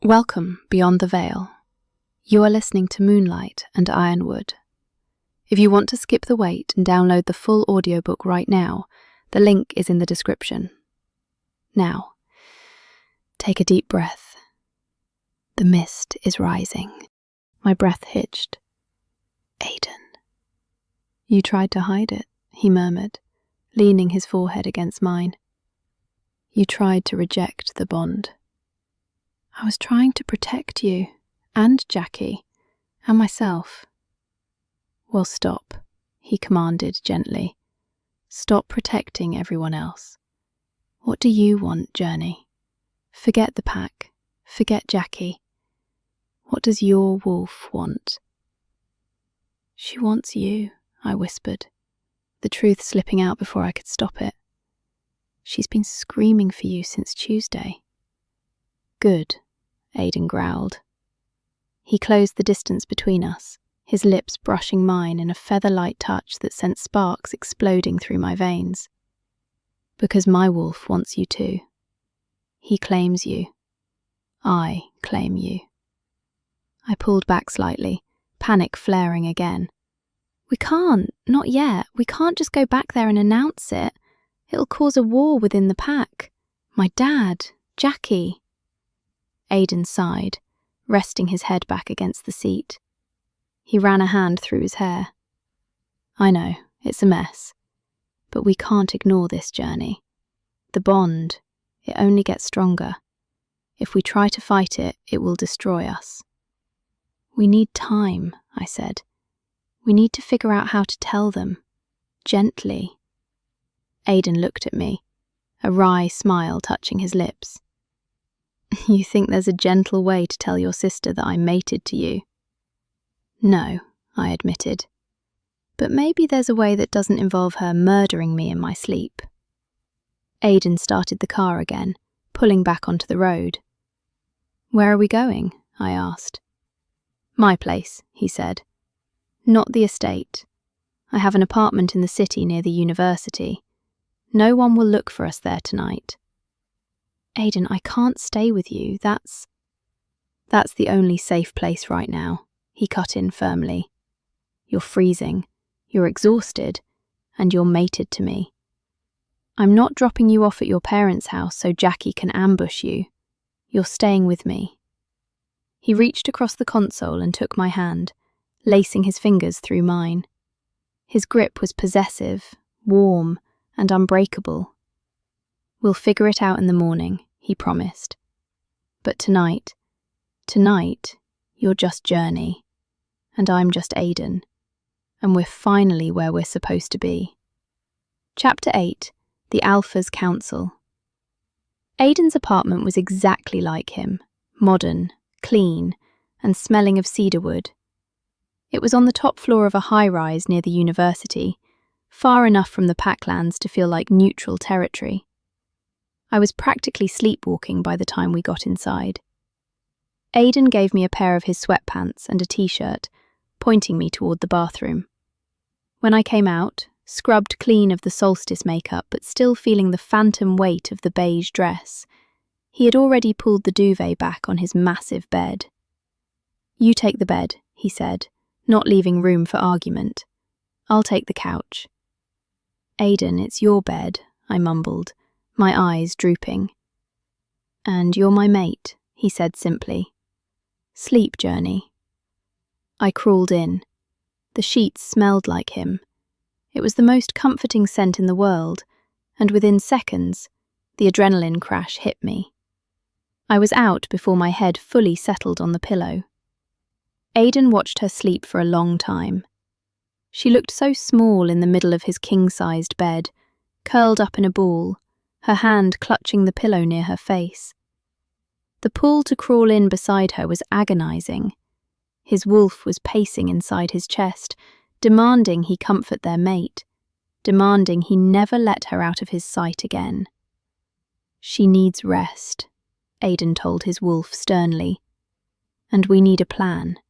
Welcome beyond the veil. You are listening to Moonlight and Ironwood. If you want to skip the wait and download the full audiobook right now, the link is in the description. Now, take a deep breath. The mist is rising. My breath hitched. Aiden. You tried to hide it, he murmured, leaning his forehead against mine. You tried to reject the bond. I was trying to protect you, and Jackie, and myself. Well, stop, he commanded gently. Stop protecting everyone else. What do you want, Journey? Forget the pack. Forget Jackie. What does your wolf want? She wants you, I whispered, the truth slipping out before I could stop it. She's been screaming for you since Tuesday. Good, Aiden growled. He closed the distance between us, his lips brushing mine in a feather-light touch that sent sparks exploding through my veins. Because my wolf wants you too. He claims you. I claim you. I pulled back slightly, panic flaring again. We can't, not yet. We can't just go back there and announce it. It'll cause a war within the pack. My dad, Jackie. Aiden sighed, resting his head back against the seat. He ran a hand through his hair. I know, it's a mess. But we can't ignore this journey. The bond, it only gets stronger. If we try to fight it, it will destroy us. We need time, I said. We need to figure out how to tell them. Gently. Aiden looked at me, a wry smile touching his lips. You think there's a gentle way to tell your sister that I'm mated to you? No, I admitted. But maybe there's a way that doesn't involve her murdering me in my sleep. Aiden started the car again, pulling back onto the road. Where are we going? I asked. My place, he said. Not the estate. I have an apartment in the city near the university. No one will look for us there tonight. Aiden, I can't stay with you. That's the only safe place right now, he cut in firmly. You're freezing, you're exhausted, and you're mated to me. I'm not dropping you off at your parents' house so Jackie can ambush you. You're staying with me. He reached across the console and took my hand, lacing his fingers through mine. His grip was possessive, warm, and unbreakable. We'll figure it out in the morning, he promised. But tonight, you're just Journey, and I'm just Aiden, and we're finally where we're supposed to be. Chapter 8, The Alpha's Council. Aiden's apartment was exactly like him, modern, clean, and smelling of cedarwood. It was on the top floor of a high-rise near the university, far enough from the packlands to feel like neutral territory. I was practically sleepwalking by the time we got inside. Aiden gave me a pair of his sweatpants and a t-shirt, pointing me toward the bathroom. When I came out, scrubbed clean of the solstice makeup but still feeling the phantom weight of the beige dress, he had already pulled the duvet back on his massive bed. You take the bed, he said, not leaving room for argument. I'll take the couch. Aiden, it's your bed, I mumbled, my eyes drooping. And you're my mate, he said simply. Sleep, Journey. I crawled in. The sheets smelled like him. It was the most comforting scent in the world, and within seconds, the adrenaline crash hit me. I was out before my head fully settled on the pillow. Aiden watched her sleep for a long time. She looked so small in the middle of his king-sized bed, curled up in a ball, her hand clutching the pillow near her face. The pull to crawl in beside her was agonizing. His wolf was pacing inside his chest, demanding he comfort their mate, demanding he never let her out of his sight again. She needs rest, Aiden told his wolf sternly, and we need a plan.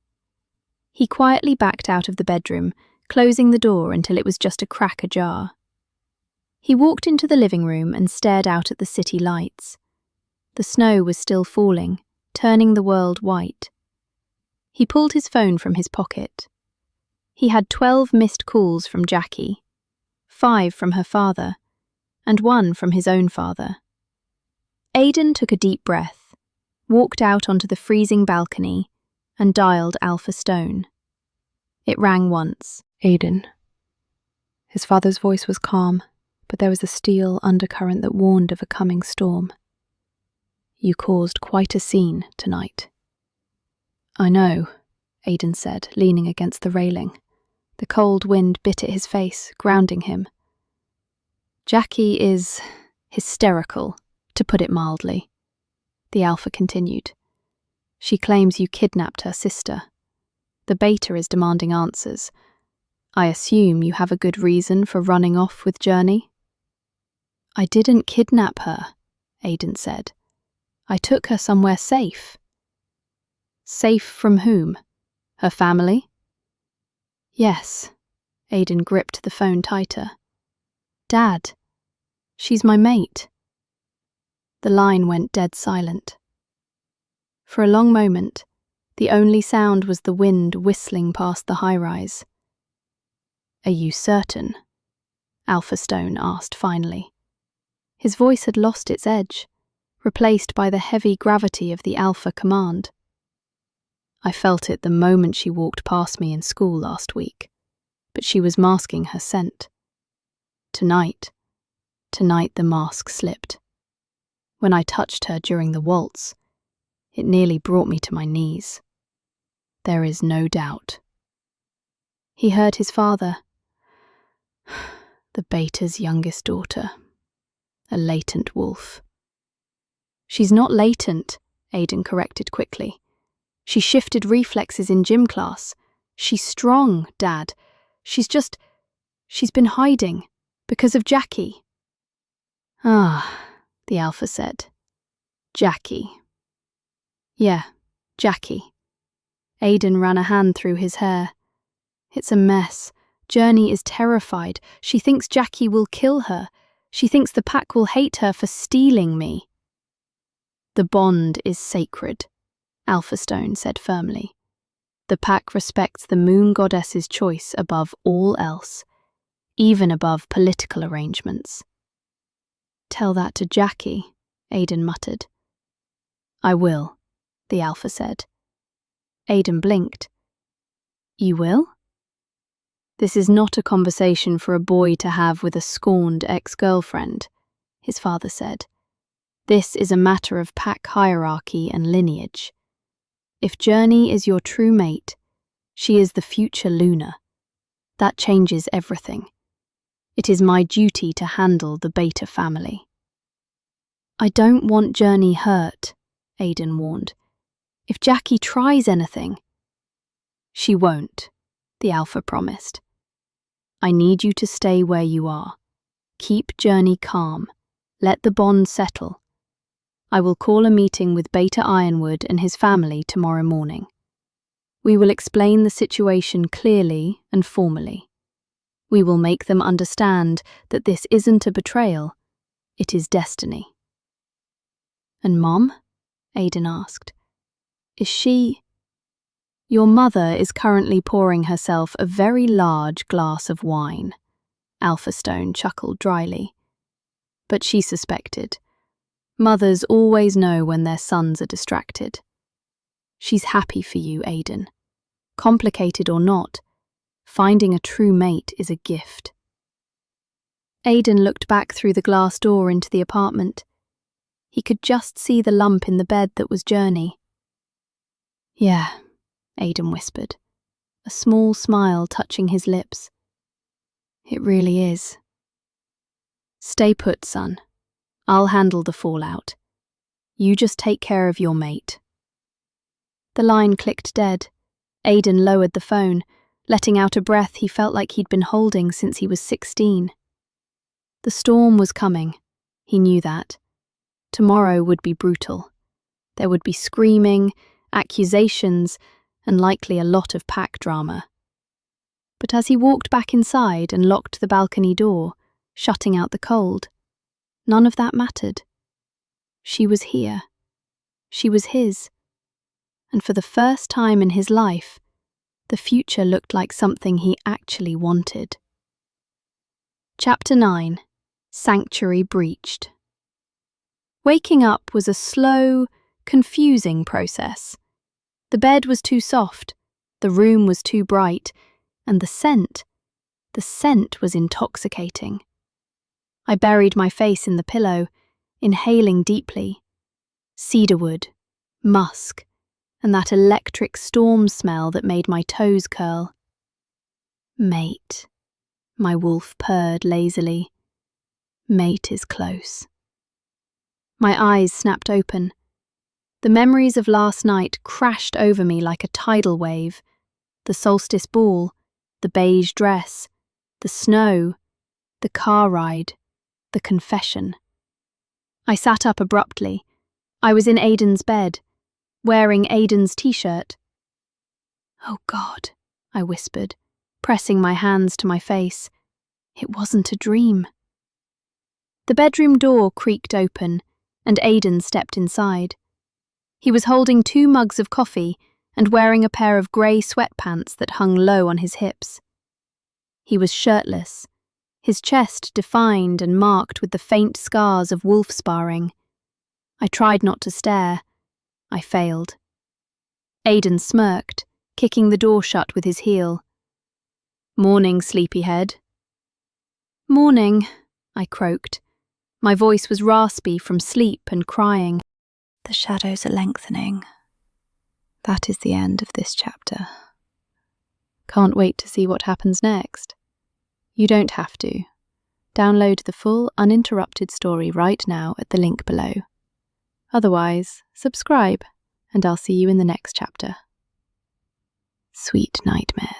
He quietly backed out of the bedroom, closing the door until it was just a crack ajar. He walked into the living room and stared out at the city lights. The snow was still falling, turning the world white. He pulled his phone from his pocket. He had 12 missed calls from Jackie, 5 from her father, and 1 from his own father. Aiden took a deep breath, walked out onto the freezing balcony, and dialed Alpha Stone. It rang once. Aiden. His father's voice was calm, but there was a steel undercurrent that warned of a coming storm. You caused quite a scene tonight. I know, Aiden said, leaning against the railing. The cold wind bit at his face, grounding him. Jackie is hysterical, to put it mildly. The Alpha continued. She claims you kidnapped her sister. The Beta is demanding answers. I assume you have a good reason for running off with Journey? I didn't kidnap her, Aiden said. I took her somewhere safe. Safe from whom? Her family? Yes. Aiden gripped the phone tighter. Dad, she's my mate. The line went dead silent. For a long moment, the only sound was the wind whistling past the high-rise. Are you certain? Alpha Stone asked finally. His voice had lost its edge, replaced by the heavy gravity of the Alpha command. I felt it the moment she walked past me in school last week, but she was masking her scent. Tonight the mask slipped. When I touched her during the waltz, it nearly brought me to my knees. There is no doubt. He heard his father. The Beta's youngest daughter. A latent wolf. She's not latent, Aiden corrected quickly. She shifted reflexes in gym class. She's strong, Dad. She's been hiding, because of Jackie. Ah, the Alpha said. Jackie. Yeah, Jackie. Aiden ran a hand through his hair. It's a mess. Journey is terrified. She thinks Jackie will kill her. She thinks the pack will hate her for stealing me. The bond is sacred, Alpha Stone said firmly. The pack respects the moon goddess's choice above all else, even above political arrangements. Tell that to Jackie, Aiden muttered. I will, the Alpha said. Aiden blinked. You will? This is not a conversation for a boy to have with a scorned ex-girlfriend, his father said. This is a matter of pack hierarchy and lineage. If Journey is your true mate, she is the future Luna. That changes everything. It is my duty to handle the Beta family. I don't want Journey hurt, Aiden warned. If Jackie tries anything... She won't, the Alpha promised. I need you to stay where you are. Keep Journey calm. Let the bond settle. I will call a meeting with Beta Ironwood and his family tomorrow morning. We will explain the situation clearly and formally. We will make them understand that this isn't a betrayal, it is destiny. And Mom? Aiden asked. Is she... Your mother is currently pouring herself a very large glass of wine, Alpha Stone chuckled dryly. But she suspected. Mothers always know when their sons are distracted. She's happy for you, Aiden. Complicated or not, finding a true mate is a gift. Aiden looked back through the glass door into the apartment. He could just see the lump in the bed that was Journey. Yeah, Aiden whispered, a small smile touching his lips. It really is. Stay put, son. I'll handle the fallout. You just take care of your mate. The line clicked dead. Aiden lowered the phone, letting out a breath he felt like he'd been holding since he was 16. The storm was coming. He knew that. Tomorrow would be brutal. There would be screaming, accusations, and likely a lot of pack drama. But as he walked back inside and locked the balcony door, shutting out the cold, none of that mattered. She was here, She was his. And for the first time in his life, the future looked like something he actually wanted. Chapter 9. Sanctuary Breached. Waking up was a slow, confusing process. The bed was too soft, the room was too bright, and the scent was intoxicating. I buried my face in the pillow, inhaling deeply. Cedarwood, musk, and that electric storm smell that made my toes curl. Mate, my wolf purred lazily. Mate is close. My eyes snapped open. The memories of last night crashed over me like a tidal wave. The solstice ball, the beige dress, the snow, the car ride, the confession. I sat up abruptly. I was in Aiden's bed, wearing Aiden's t-shirt. "Oh God," I whispered, pressing my hands to my face. It wasn't a dream. The bedroom door creaked open, and Aiden stepped inside. He was holding 2 mugs of coffee and wearing a pair of grey sweatpants that hung low on his hips. He was shirtless, his chest defined and marked with the faint scars of wolf sparring. I tried not to stare. I failed. Aiden smirked, kicking the door shut with his heel. "Morning, sleepyhead." "Morning," I croaked. My voice was raspy from sleep and crying. The shadows are lengthening. That is the end of this chapter. Can't wait to see what happens next. You don't have to. Download the full, uninterrupted story right now at the link below. Otherwise, subscribe, and I'll see you in the next chapter. Sweet nightmares.